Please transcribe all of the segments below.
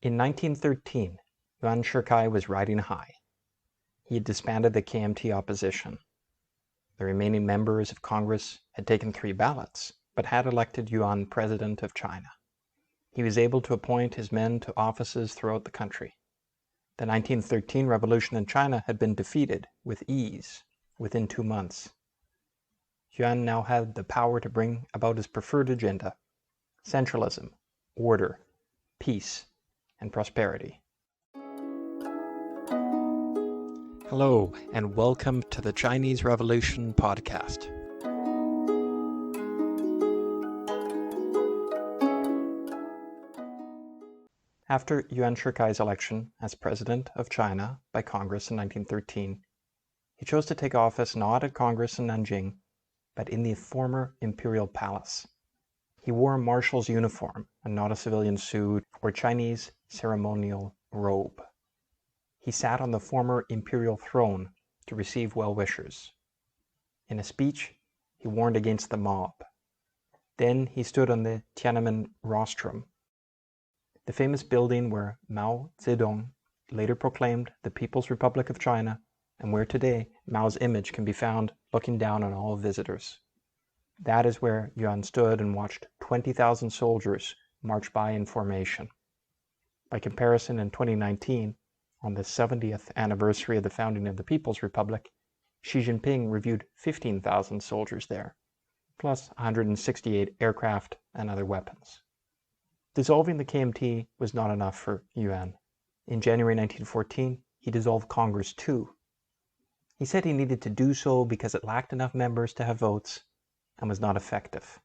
In 1913, Yuan Shikai was riding high. He had disbanded the KMT opposition. The remaining members of Congress had taken 3 ballots, but had elected Yuan president of China. He was able to appoint his men to offices throughout the country. The 1913 revolution in China had been defeated with ease within 2 months. Yuan now had the power to bring about his preferred agenda: centralism, order, peace, and prosperity. Hello, and welcome to the Chinese Revolution podcast. After Yuan Shikai's election as president of China by Congress in 1913, he chose to take office not at Congress in Nanjing, but in the former imperial palace. He wore a marshal's uniform and not a civilian suit or Chinese ceremonial robe. He sat on the former imperial throne to receive well-wishers. In a speech, he warned against the mob. Then he stood on the Tiananmen rostrum, the famous building where Mao Zedong later proclaimed the People's Republic of China, and where today Mao's image can be found looking down on all visitors. That is where Yuan stood and watched 20,000 soldiers march by in formation. By comparison, in 2019, on the 70th anniversary of the founding of the People's Republic, Xi Jinping reviewed 15,000 soldiers there, plus 168 aircraft and other weapons. Dissolving the KMT was not enough for Yuan. In January 1914, he dissolved Congress too. He said he needed to do so because it lacked enough members to have votes and was not effective.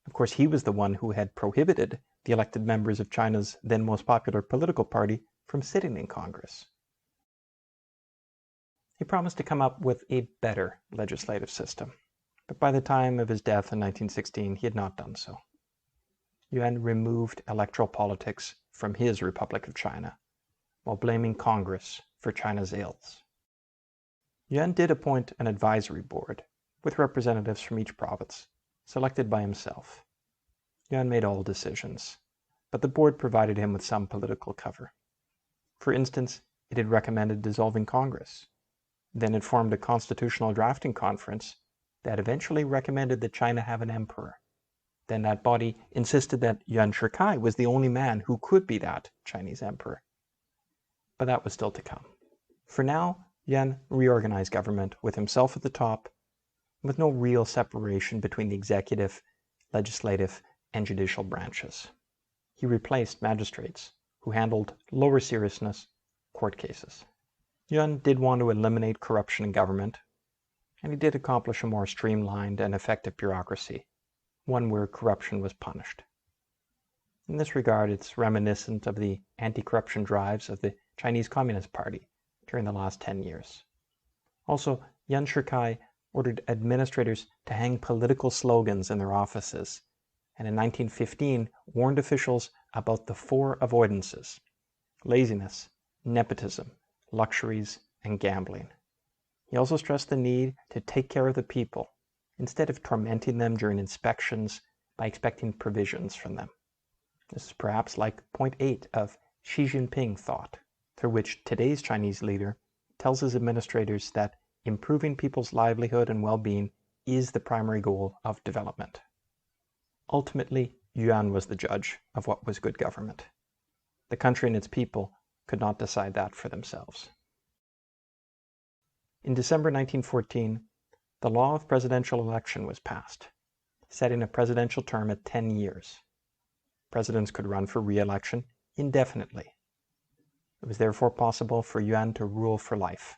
Of course, he was the one who had prohibited the elected members of China's then most popular political party from sitting in Congress. He promised to come up with a better legislative system, but by the time of his death in 1916, he had not done so. Yuan removed electoral politics from his Republic of China, while blaming Congress for China's ills. Yuan did appoint an advisory board with representatives from each province, selected by himself. Yuan made all decisions, but the board provided him with some political cover. For instance, it had recommended dissolving Congress. Then it formed a constitutional drafting conference that eventually recommended that China have an emperor. Then that body insisted that Yuan Shikai was the only man who could be that Chinese emperor. But that was still to come. For now, Yuan reorganized government with himself at the top, with no real separation between the executive, legislative, and judicial branches. He replaced magistrates who handled lower seriousness court cases. Yuan did want to eliminate corruption in government, and he did accomplish a more streamlined and effective bureaucracy, one where corruption was punished. In this regard, it's reminiscent of the anti-corruption drives of the Chinese Communist Party during the last 10 years. Also, Yuan Shikai ordered administrators to hang political slogans in their offices, and in 1915 warned officials about the 4 avoidances: laziness, nepotism, luxuries, and gambling. He also stressed the need to take care of the people, instead of tormenting them during inspections by expecting provisions from them. This is perhaps like point 8 of Xi Jinping thought, through which today's Chinese leader tells his administrators that improving people's livelihood and well-being is the primary goal of development. Ultimately, Yuan was the judge of what was good government. The country and its people could not decide that for themselves. In December 1914, the law of presidential election was passed, setting a presidential term at 10 years. Presidents could run for re-election indefinitely. It was therefore possible for Yuan to rule for life.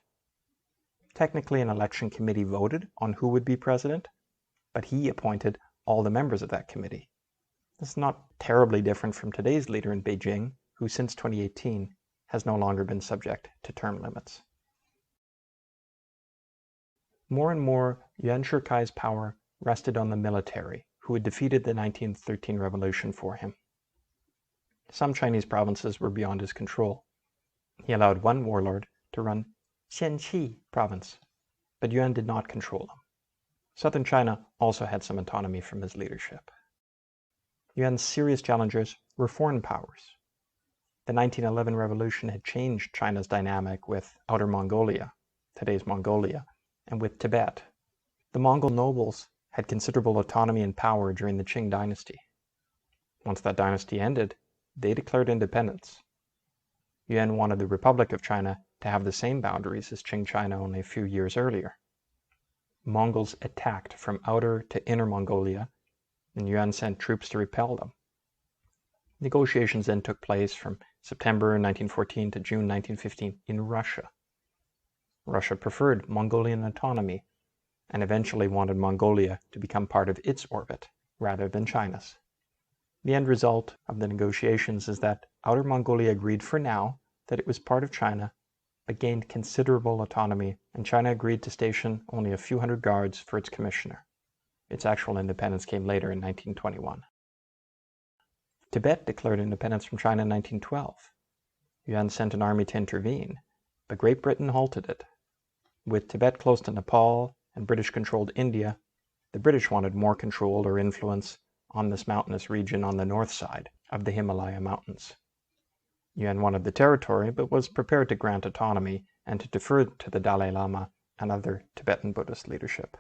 Technically, an election committee voted on who would be president, but he appointed all the members of that committee. This is not terribly different from today's leader in Beijing, who since 2018 has no longer been subject to term limits. More and more, Yuan Shikai's power rested on the military, who had defeated the 1913 revolution for him. Some Chinese provinces were beyond his control. He allowed one warlord to run Xianqi province, but Yuan did not control them. Southern China also had some autonomy from his leadership. Yuan's serious challengers were foreign powers. The 1911 revolution had changed China's dynamic with Outer Mongolia, today's Mongolia, and with Tibet. The Mongol nobles had considerable autonomy and power during the Qing dynasty. Once that dynasty ended, they declared independence. Yuan wanted the Republic of China to have the same boundaries as Qing China only a few years earlier. Mongols attacked from Outer to Inner Mongolia, and Yuan sent troops to repel them. Negotiations then took place from September 1914 to June 1915 in Russia. Russia preferred Mongolian autonomy and eventually wanted Mongolia to become part of its orbit rather than China's. The end result of the negotiations is that Outer Mongolia agreed for now that it was part of China, but gained considerable autonomy, and China agreed to station only a few hundred guards for its commissioner. Its actual independence came later in 1921. Tibet declared independence from China in 1912. Yuan sent an army to intervene, but Great Britain halted it. With Tibet close to Nepal and British-controlled India, the British wanted more control or influence on this mountainous region on the north side of the Himalaya Mountains. Yuan wanted the territory, but was prepared to grant autonomy and to defer to the Dalai Lama and other Tibetan Buddhist leadership.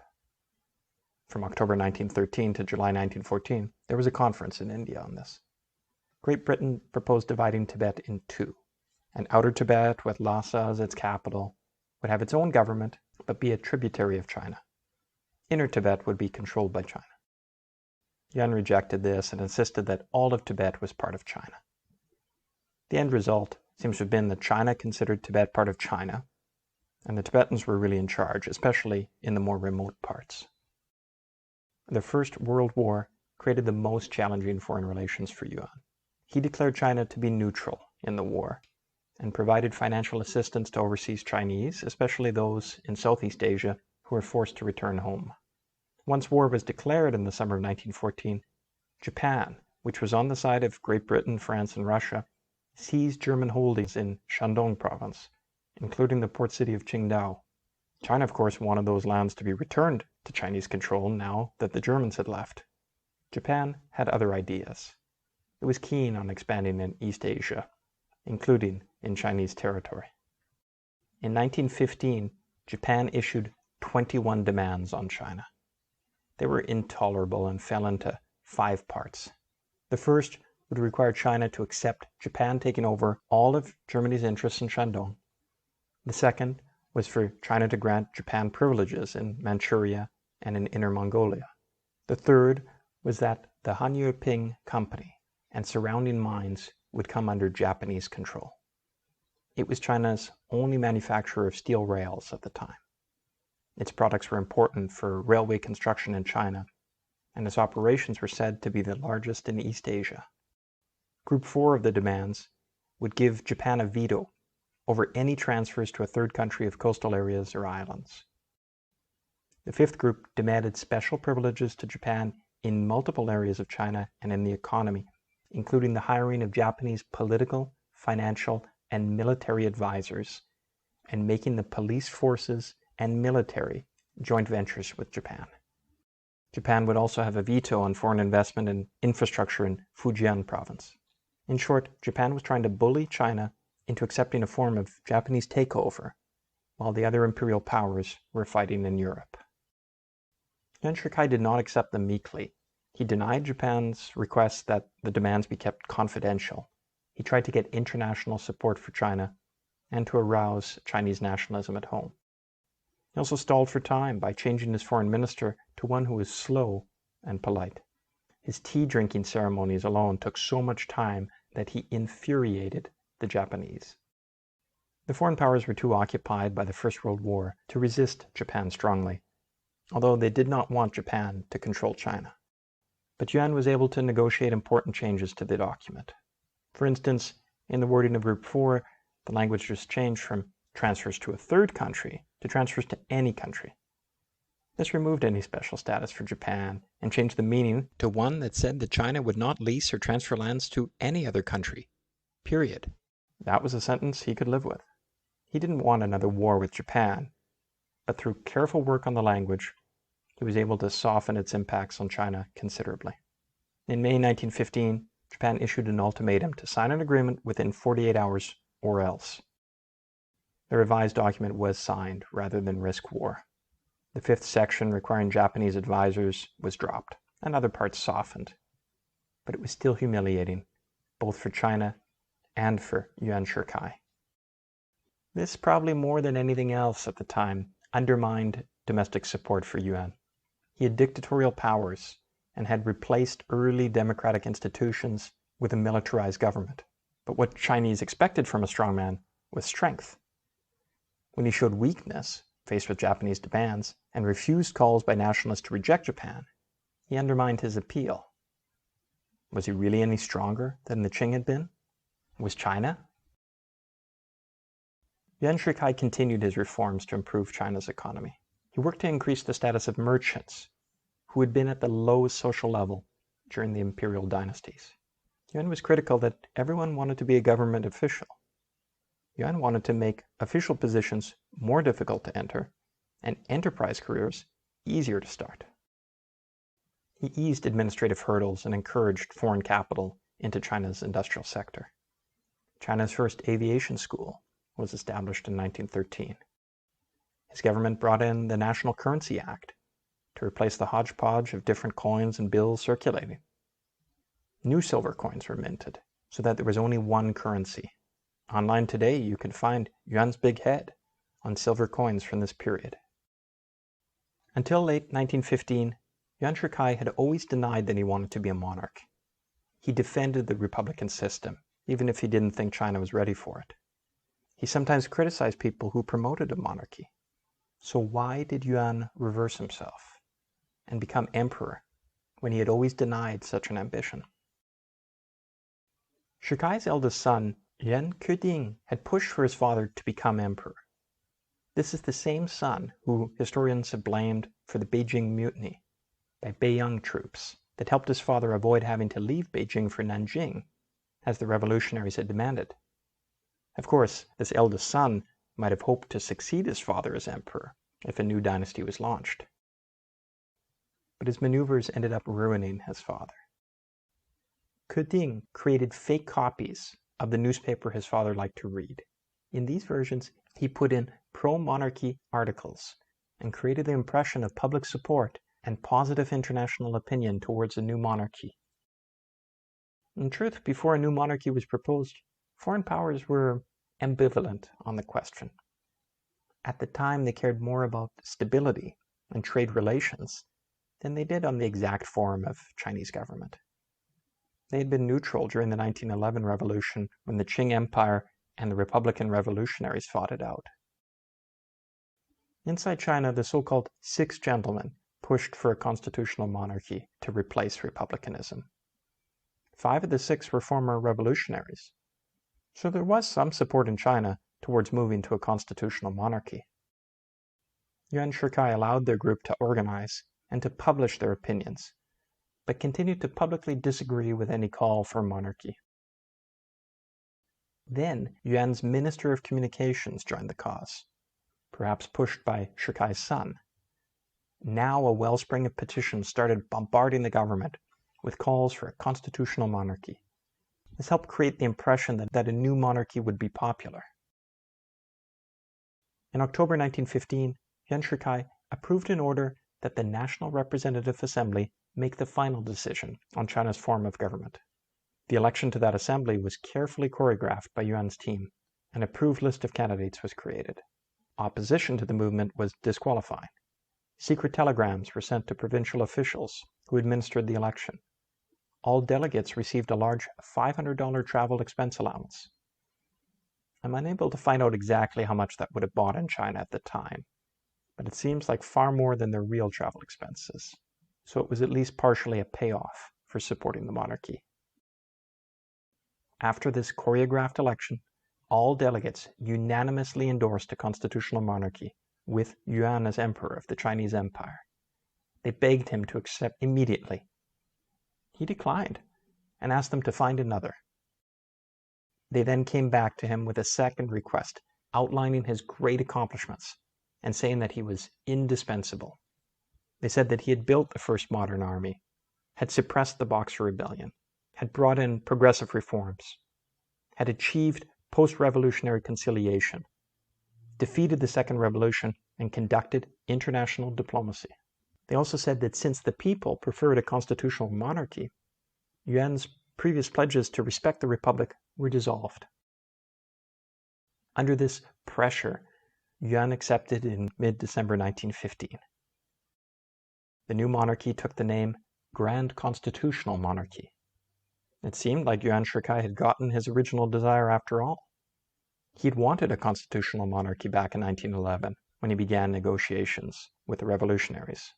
From October 1913 to July 1914, there was a conference in India on this. Great Britain proposed dividing Tibet in two. And Outer Tibet, with Lhasa as its capital, would have its own government, but be a tributary of China. Inner Tibet would be controlled by China. Yuan rejected this and insisted that all of Tibet was part of China. The end result seems to have been that China considered Tibet part of China, and the Tibetans were really in charge, especially in the more remote parts. The First World War created the most challenging foreign relations for Yuan. He declared China to be neutral in the war and provided financial assistance to overseas Chinese, especially those in Southeast Asia who were forced to return home. Once war was declared in the summer of 1914, Japan, which was on the side of Great Britain, France, and Russia, seized German holdings in Shandong province, including the port city of Qingdao. China, of course, wanted those lands to be returned to Chinese control now that the Germans had left. Japan had other ideas. It was keen on expanding in East Asia, including in Chinese territory. In 1915, Japan issued 21 demands on China. They were intolerable and fell into 5 parts. The first would require China to accept Japan taking over all of Germany's interests in Shandong. The second was for China to grant Japan privileges in Manchuria and in Inner Mongolia. The third was that the Hanyuping Company and surrounding mines would come under Japanese control. It was China's only manufacturer of steel rails at the time. Its products were important for railway construction in China, and its operations were said to be the largest in East Asia. Group 4 of the demands would give Japan a veto over any transfers to a third country of coastal areas or islands. The fifth group demanded special privileges to Japan in multiple areas of China and in the economy, including the hiring of Japanese political, financial, and military advisors, and making the police forces and military joint ventures with Japan. Japan would also have a veto on foreign investment in infrastructure in Fujian province. In short, Japan was trying to bully China into accepting a form of Japanese takeover, while the other imperial powers were fighting in Europe. Yuan Shikai did not accept them meekly. He denied Japan's request that the demands be kept confidential. He tried to get international support for China and to arouse Chinese nationalism at home. He also stalled for time by changing his foreign minister to one who was slow and polite. His tea-drinking ceremonies alone took so much time that he infuriated the Japanese. The foreign powers were too occupied by the First World War to resist Japan strongly, although they did not want Japan to control China. But Yuan was able to negotiate important changes to the document. For instance, in the wording of Group 4, the language was changed from transfers to a third country to transfers to any country. This removed any special status for Japan and changed the meaning to one that said that China would not lease or transfer lands to any other country, period. That was a sentence he could live with. He didn't want another war with Japan, but through careful work on the language, he was able to soften its impacts on China considerably. In May 1915, Japan issued an ultimatum to sign an agreement within 48 hours or else. The revised document was signed rather than risk war. The fifth section requiring Japanese advisors was dropped, and other parts softened. But it was still humiliating, both for China and for Yuan Shikai. This, probably more than anything else at the time, undermined domestic support for Yuan. He had dictatorial powers and had replaced early democratic institutions with a militarized government. But what Chinese expected from a strongman was strength. When he showed weakness, faced with Japanese demands, and refused calls by nationalists to reject Japan, he undermined his appeal. Was he really any stronger than the Qing had been? Was China? Yuan Shikai continued his reforms to improve China's economy. He worked to increase the status of merchants, who had been at the lowest social level during the imperial dynasties. Yuan was critical that everyone wanted to be a government official. Yuan wanted to make official positions more difficult to enter and enterprise careers easier to start. He eased administrative hurdles and encouraged foreign capital into China's industrial sector. China's first aviation school was established in 1913. His government brought in the National Currency Act to replace the hodgepodge of different coins and bills circulating. New silver coins were minted so that there was only one currency. Online today, you can find Yuan's big head on silver coins from this period. Until late 1915, Yuan Shikai had always denied that he wanted to be a monarch. He defended the republican system, even if he didn't think China was ready for it. He sometimes criticized people who promoted a monarchy. So why did Yuan reverse himself and become emperor when he had always denied such an ambition? Shikai's eldest son, Yuan Keding, had pushed for his father to become emperor. This is the same son who historians have blamed for the Beijing Mutiny by Beiyang troops that helped his father avoid having to leave Beijing for Nanjing, as the revolutionaries had demanded. Of course, this eldest son might have hoped to succeed his father as emperor if a new dynasty was launched. But his maneuvers ended up ruining his father. Keding created fake copies of the newspaper his father liked to read. In these versions, he put in pro-monarchy articles and created the impression of public support and positive international opinion towards a new monarchy. In truth, before a new monarchy was proposed, foreign powers were ambivalent on the question. At the time, they cared more about stability and trade relations than they did on the exact form of Chinese government. They had been neutral during the 1911 revolution when the Qing Empire and the Republican revolutionaries fought it out. Inside China, the so-called Six Gentlemen pushed for a constitutional monarchy to replace republicanism. 5 of the 6 were former revolutionaries, so there was some support in China towards moving to a constitutional monarchy. Yuan Shikai allowed their group to organize and to publish their opinions, but continued to publicly disagree with any call for monarchy. Then Yuan's Minister of Communications joined the cause, perhaps pushed by Shikai's son. Now a wellspring of petitions started bombarding the government with calls for a constitutional monarchy. This helped create the impression that a new monarchy would be popular. In October 1915, Yuan Shikai approved an order that the National Representative Assembly make the final decision on China's form of government. The election to that assembly was carefully choreographed by Yuan's team. An approved list of candidates was created. Opposition to the movement was disqualifying. Secret telegrams were sent to provincial officials who administered the election. All delegates received a large $500 travel expense allowance. I'm unable to find out exactly how much that would have bought in China at the time, but it seems like far more than their real travel expenses. So it was at least partially a payoff for supporting the monarchy. After this choreographed election, all delegates unanimously endorsed a constitutional monarchy with Yuan as emperor of the Chinese Empire. They begged him to accept immediately. He declined and asked them to find another. They then came back to him with a second request, outlining his great accomplishments and saying that he was indispensable. They said that he had built the first modern army, had suppressed the Boxer Rebellion, had brought in progressive reforms, had achieved post-revolutionary conciliation, defeated the Second Revolution, and conducted international diplomacy. They also said that since the people preferred a constitutional monarchy, Yuan's previous pledges to respect the republic were dissolved. Under this pressure, Yuan accepted in mid-December 1915. The new monarchy took the name Grand Constitutional Monarchy. It seemed like Yuan Shikai had gotten his original desire after all. He'd wanted a constitutional monarchy back in 1911 when he began negotiations with the revolutionaries.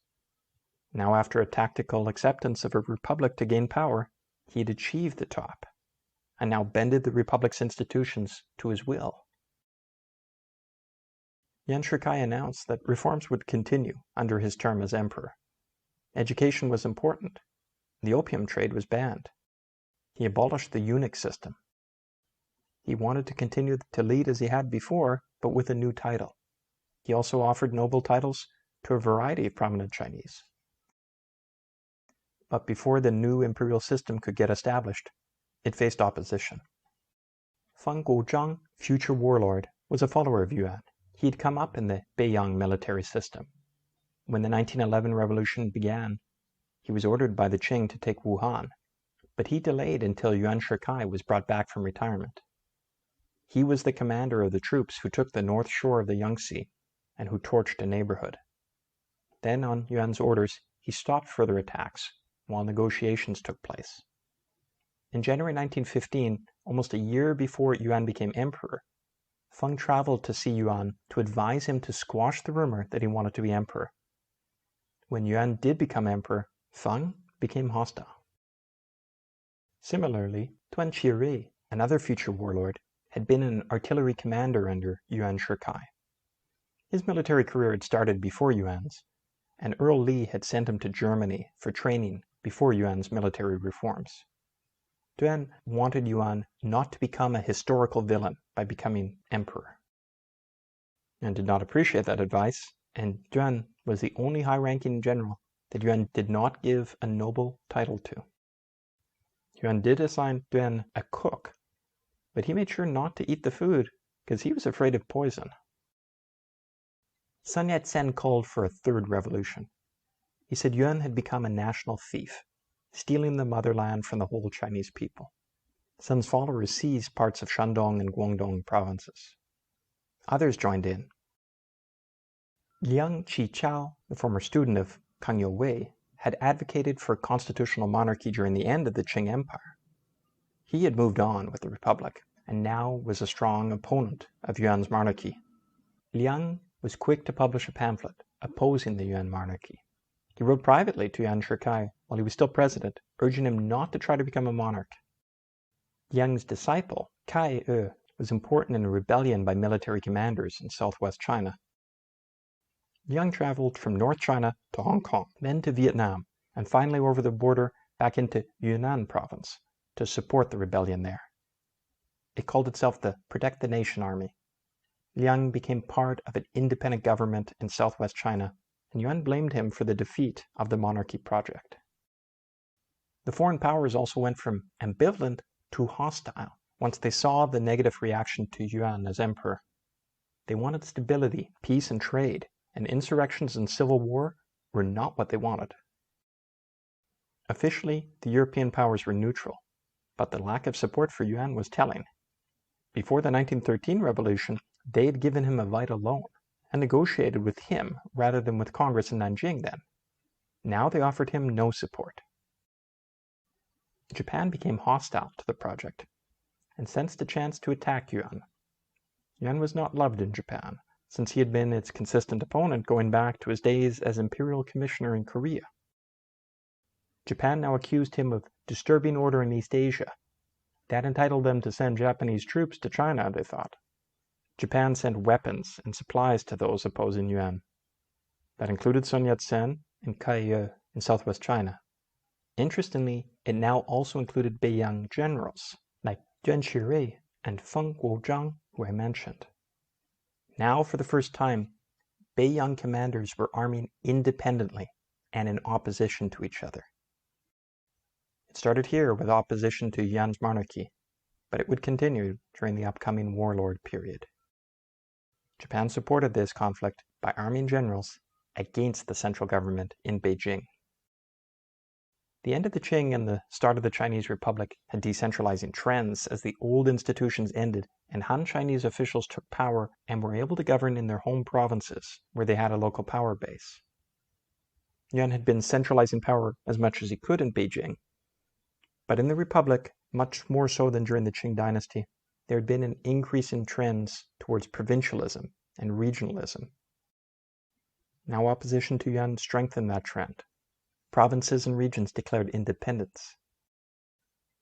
Now, after a tactical acceptance of a republic to gain power, he'd achieved the top, and now bended the republic's institutions to his will. Yuan Shikai announced that reforms would continue under his term as emperor. Education was important. The opium trade was banned. He abolished the eunuch system. He wanted to continue to lead as he had before, but with a new title. He also offered noble titles to a variety of prominent Chinese. But before the new imperial system could get established, it faced opposition. Feng Guozhang, future warlord, was a follower of Yuan. He'd come up in the Beiyang military system. When the 1911 revolution began, he was ordered by the Qing to take Wuhan, but he delayed until Yuan Shikai was brought back from retirement. He was the commander of the troops who took the north shore of the Yangtze and who torched a neighborhood. Then, on Yuan's orders, he stopped further attacks while negotiations took place. In January 1915, almost a year before Yuan became emperor, Feng traveled to see Yuan to advise him to squash the rumor that he wanted to be emperor. When Yuan did become emperor, Feng became hostile. Similarly, Tuan Qiri, another future warlord, had been an artillery commander under Yuan Shikai. His military career had started before Yuan's, and Earl Li had sent him to Germany for training before Yuan's military reforms. Tuan wanted Yuan not to become a historical villain by becoming emperor, and did not appreciate that advice, and Tuan was the only high-ranking general that Yuan did not give a noble title to. Yuan did assign Tuan a cook, but he made sure not to eat the food because he was afraid of poison. Sun Yat-sen called for a third revolution. He said Yuan had become a national thief, stealing the motherland from the whole Chinese people. Sun's followers seized parts of Shandong and Guangdong provinces. Others joined in. Liang Qichao, the former student of Kang Youwei, had advocated for constitutional monarchy during the end of the Qing Empire. He had moved on with the Republic, and now was a strong opponent of Yuan's monarchy. Liang was quick to publish a pamphlet opposing the Yuan monarchy. He wrote privately to Yuan Shikai while he was still president, urging him not to try to become a monarch. Liang's disciple, Kai E, was important in a rebellion by military commanders in southwest China. Liang traveled from North China to Hong Kong, then to Vietnam, and finally over the border back into Yunnan province to support the rebellion there. It called itself the Protect the Nation Army. Liang became part of an independent government in southwest China, and Yuan blamed him for the defeat of the monarchy project. The foreign powers also went from ambivalent to hostile once they saw the negative reaction to Yuan as emperor. They wanted stability, peace, and trade, and insurrections and civil war were not what they wanted. Officially, the European powers were neutral, but the lack of support for Yuan was telling. Before the 1913 revolution, they had given him a vital loan and negotiated with him rather than with Congress in Nanjing then. Now they offered him no support. Japan became hostile to the project and sensed a chance to attack Yuan. Yuan was not loved in Japan, since he had been its consistent opponent going back to his days as imperial commissioner in Korea. Japan now accused him of disturbing order in East Asia. That entitled them to send Japanese troops to China, they thought. Japan sent weapons and supplies to those opposing Yuan. That included Sun Yat-sen and Kai Ye in southwest China. Interestingly, it now also included Beiyang generals, like Yuan Shikai and Feng Guozhang, who I mentioned. Now, for the first time, Beiyang commanders were arming independently and in opposition to each other. It started here with opposition to Yuan's monarchy, but it would continue during the upcoming warlord period. Japan supported this conflict by army generals against the central government in Beijing. The end of the Qing and the start of the Chinese Republic had decentralizing trends as the old institutions ended and Han Chinese officials took power and were able to govern in their home provinces where they had a local power base. Yuan had been centralizing power as much as he could in Beijing, but in the Republic, much more so than during the Qing dynasty, there had been an increase in trends towards provincialism and regionalism. Now opposition to Yuan strengthened that trend. Provinces and regions declared independence.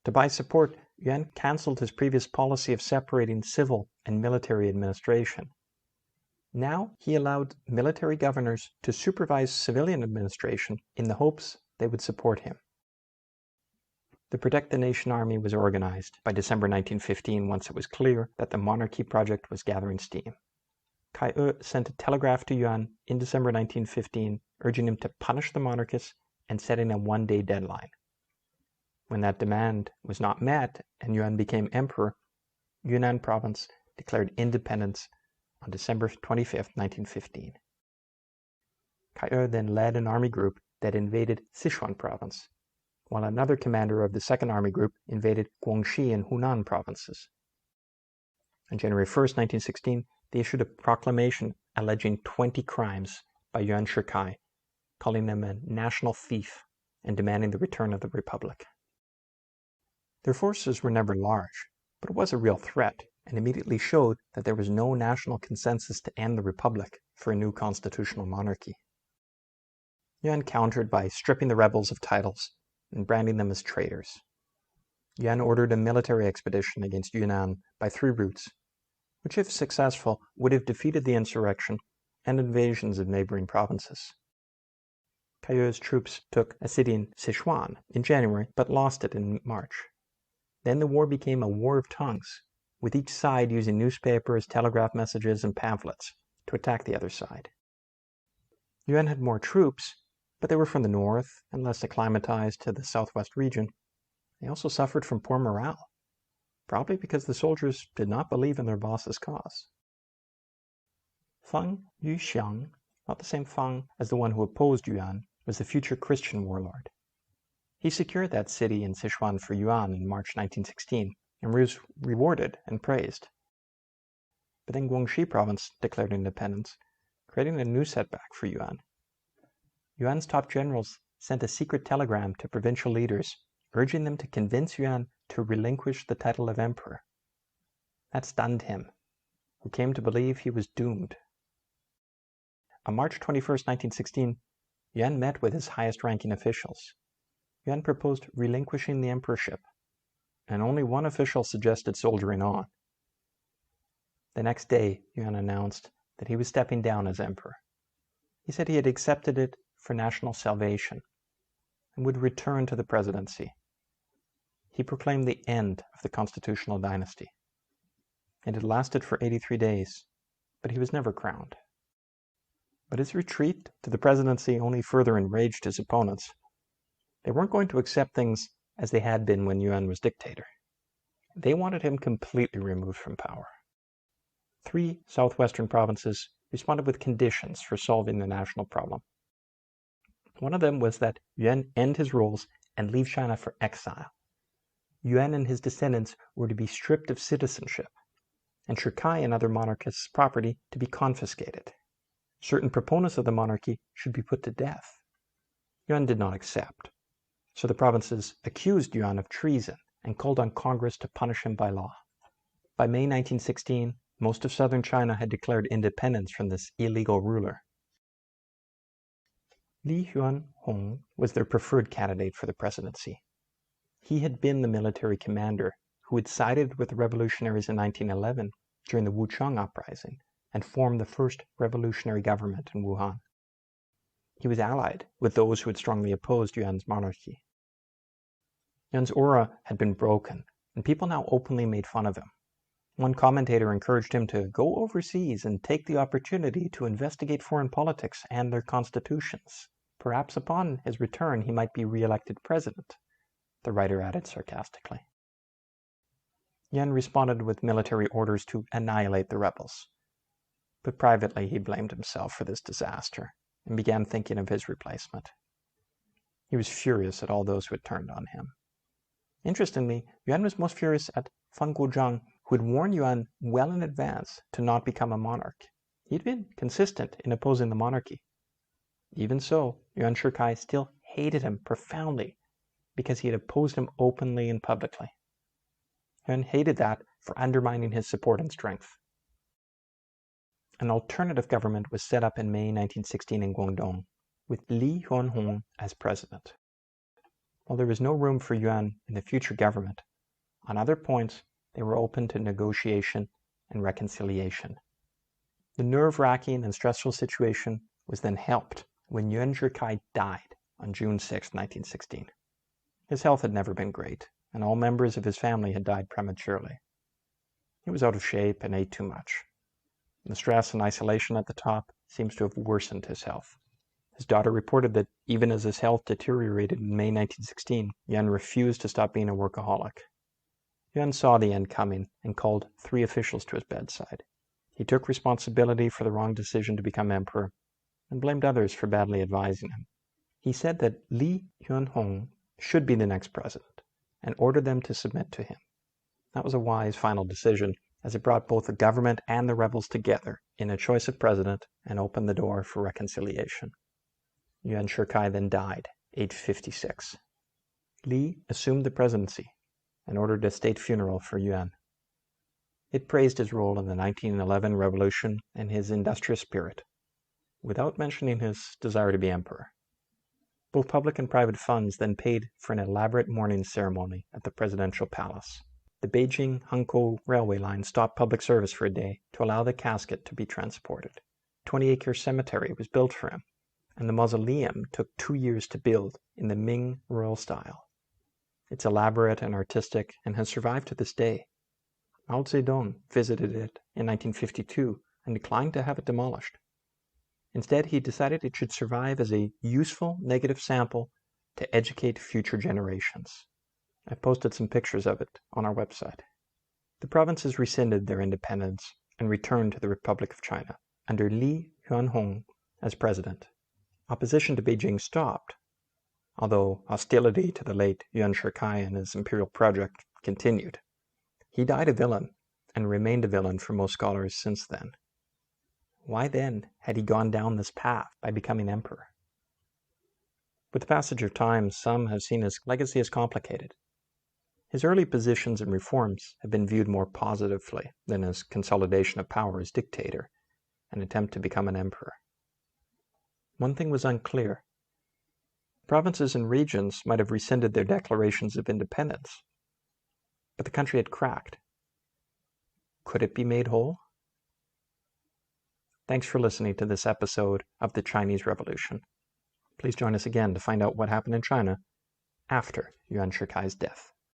To buy support, Yuan cancelled his previous policy of separating civil and military administration. Now he allowed military governors to supervise civilian administration in the hopes they would support him. The Protect the Nation Army was organized by December 1915 once it was clear that the monarchy project was gathering steam. Kai sent a telegraph to Yuan in December 1915 urging him to punish the monarchists and setting a one-day deadline. When that demand was not met and Yuan became emperor, Yunnan province declared independence on December 25, 1915. Kai then led an army group that invaded Sichuan province, while another commander of the second army group invaded Guangxi and Hunan provinces. On January 1, 1916, they issued a proclamation alleging 20 crimes by Yuan Shikai, calling him a national thief and demanding the return of the Republic. Their forces were never large, but it was a real threat and immediately showed that there was no national consensus to end the Republic for a new constitutional monarchy. Yuan countered by stripping the rebels of titles and branding them as traitors. Yuan ordered a military expedition against Yunnan by 3 routes, which if successful would have defeated the insurrection and invasions of neighboring provinces. Kai's troops took a city in Sichuan in January, but lost it in March. Then the war became a war of tongues, with each side using newspapers, telegraph messages, and pamphlets to attack the other side. Yuan had more troops, but they were from the north and less acclimatized to the southwest region. They also suffered from poor morale, probably because the soldiers did not believe in their boss's cause. Feng Yuxiang, not the same Feng as the one who opposed Yuan, was the future Christian warlord. He secured that city in Sichuan for Yuan in March 1916 and was rewarded and praised. But then Guangxi province declared independence, creating a new setback for Yuan. Yuan's top generals sent a secret telegram to provincial leaders urging them to convince Yuan to relinquish the title of emperor. That stunned him, who came to believe he was doomed. On March 21, 1916, Yuan met with his highest-ranking officials. Yuan proposed relinquishing the emperorship, and only one official suggested soldiering on. The next day, Yuan announced that he was stepping down as emperor. He said he had accepted it for national salvation and would return to the presidency. He proclaimed the end of the constitutional dynasty. It had lasted for 83 days, but he was never crowned. But his retreat to the presidency only further enraged his opponents. They weren't going to accept things as they had been when Yuan was dictator. They wanted him completely removed from power. 3 southwestern provinces responded with conditions for solving the national problem. One of them was that Yuan end his rules and leave China for exile. Yuan and his descendants were to be stripped of citizenship, and Shikai and other monarchists' property to be confiscated. Certain proponents of the monarchy should be put to death. Yuan did not accept, so the provinces accused Yuan of treason and called on Congress to punish him by law. By May 1916, most of southern China had declared independence from this illegal ruler. Li Yuanhong was their preferred candidate for the presidency. He had been the military commander who had sided with the revolutionaries in 1911 during the Wuchang uprising and formed the first revolutionary government in Wuhan. He was allied with those who had strongly opposed Yuan's monarchy. Yuan's aura had been broken, and people now openly made fun of him. One commentator encouraged him to go overseas and take the opportunity to investigate foreign politics and their constitutions. Perhaps upon his return he might be re-elected president. the writer added sarcastically. Yuan responded with military orders to annihilate the rebels. But privately he blamed himself for this disaster and began thinking of his replacement. He was furious at all those who had turned on him. Interestingly, Yuan was most furious at Fan Guozhang, who had warned Yuan well in advance to not become a monarch. He'd been consistent in opposing the monarchy. Even so, Yuan Shikai still hated him profoundly because he had opposed him openly and publicly. Yuan hated that for undermining his support and strength. An alternative government was set up in May 1916 in Guangdong, with Li Yuanhong as president. While there was no room for Yuan in the future government, on other points they were open to negotiation and reconciliation. The nerve-wracking and stressful situation was then helped when Yuan Shikai died on June 6, 1916. His health had never been great, and all members of his family had died prematurely. He was out of shape and ate too much. The stress and isolation at the top seems to have worsened his health. His daughter reported that even as his health deteriorated in May 1916, Yuan refused to stop being a workaholic. Yuan saw the end coming and called 3 officials to his bedside. He took responsibility for the wrong decision to become emperor and blamed others for badly advising him. He said that Li Yuanhong should be the next president and ordered them to submit to him. That was a wise final decision, as it brought both the government and the rebels together in a choice of president and opened the door for reconciliation. Yuan Shikai then died, aged 56. Li assumed the presidency and ordered a state funeral for Yuan. It praised his role in the 1911 revolution and his industrious spirit, without mentioning his desire to be emperor. Both public and private funds then paid for an elaborate mourning ceremony at the presidential palace. The Beijing-Hankou railway line stopped public service for a day to allow the casket to be transported. A 20-acre cemetery was built for him, and the mausoleum took 2 years to build in the Ming royal style. It's elaborate and artistic and has survived to this day. Mao Zedong visited it in 1952 and declined to have it demolished. Instead, he decided it should survive as a useful negative sample to educate future generations. I've posted some pictures of it on our website. The provinces rescinded their independence and returned to the Republic of China under Li Yuanhong as president. Opposition to Beijing stopped, although hostility to the late Yuan Shikai and his imperial project continued. He died a villain and remained a villain for most scholars since then. Why then had he gone down this path by becoming emperor? With the passage of time, some have seen his legacy as complicated. His early positions and reforms have been viewed more positively than his consolidation of power as dictator, an attempt to become an emperor. One thing was unclear. Provinces and regions might have rescinded their declarations of independence, but the country had cracked. Could it be made whole? Thanks for listening to this episode of the Chinese Revolution. Please join us again to find out what happened in China after Yuan Shikai's death.